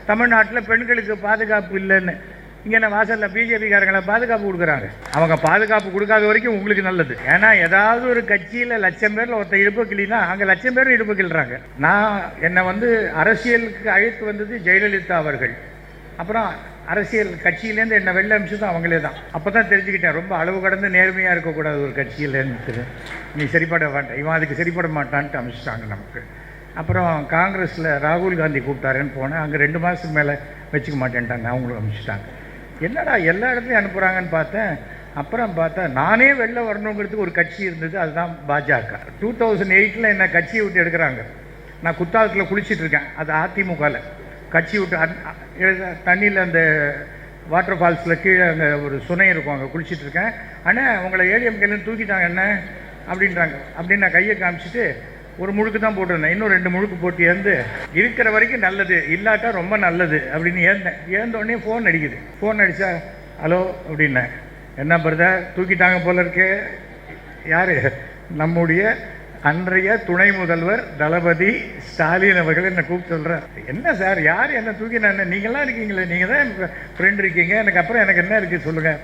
தமிழ்நாட்டில் பெண்களுக்கு பாதுகாப்பு இல்லைன்னு இங்கே நான் வாசலில் பிஜேபிக்காரங்களை பாதுகாப்பு கொடுக்குறாங்க. அவங்க பாதுகாப்பு கொடுக்காத வரைக்கும் உங்களுக்கு நல்லது. ஏன்னா ஏதாவது ஒரு கட்சியில் 1,00,000 பேரில் ஒருத்தர் இடுப்பு கிளினா அங்கே 1,00,000 பேரும் இடுப்பு கிள்றாங்க. நான் என்னை அரசியலுக்கு அழைத்து வந்தது ஜெயலலிதா அவர்கள். அப்புறம் அரசியல் கட்சியிலேருந்து என்னை வெளில அமிச்சதும் அவங்களே தான். அப்போ தான் தெரிஞ்சுக்கிட்டேன், ரொம்ப அளவு கடந்து நேர்மையாக இருக்கக்கூடாது ஒரு கட்சியிலேருந்து. நீ சரிப்பட மாட்டேன், இவன் அதுக்கு சரிப்பட மாட்டான்ட்டு அமிச்சிட்டாங்க நமக்கு. அப்புறம் காங்கிரஸில் ராகுல் காந்தி கூப்பிட்டாருன்னு போனேன். அங்கே 2 மாதத்துக்கு மேலே வச்சுக்க மாட்டேன்ட்டாங்க, அவங்களும் அமிச்சிட்டாங்க. என்னடா எல்லா இடத்துலையும் அனுப்புகிறாங்கன்னு பார்த்தேன். அப்புறம் பார்த்தா நானே வெளில வரணுங்கிறதுக்கு ஒரு கட்சி இருந்தது, அதுதான் பாஜக. 2008 என்னை கட்சியை விட்டு எடுக்கிறாங்க. நான் குத்தாலத்தில் குளிச்சுட்டு இருக்கேன், அது அதிமுகவில். கட்சி விட்டு தண்ணியில் அந்த வாட்டர் ஃபால்ஸில் கீழே அங்கே ஒரு சுனை இருக்கும், அங்கே குளிச்சுட்டு இருக்கேன். ஆனால் உங்களை ஏடிஎம்கேலேருந்து தூக்கிட்டாங்க என்ன அப்படின்றாங்க. அப்படின்னு நான் கையை காமிச்சிட்டு ஒரு முழுக்கு தான் போட்டிருந்தேன், இன்னும் 2 முழுக்கு போட்டு ஏந்து இருக்கிற வரைக்கும் நல்லது, இல்லாட்டா ரொம்ப நல்லது அப்படின்னு ஏந்தேன். ஏந்தோடனே ஃபோன் அடிக்குது. ஃபோன் அடித்தா ஹலோ அப்படின்னேன். என்ன பிரதர் தூக்கிட்டாங்க போல இருக்கே. யார்? நம்முடைய அன்றைய துணை முதல்வர் தளபதி ஸ்டாலின் அவர்கள் என்னை கூப்பிட்டு சொல்கிறார். என்ன சார், யார் என்ன தூக்கினா? நீங்களாம் இருக்கீங்களே, நீங்கள் தான் ஃப்ரெண்ட் இருக்கீங்க, எனக்கு அப்புறம் எனக்கு என்ன இருக்குது சொல்லுங்கள்.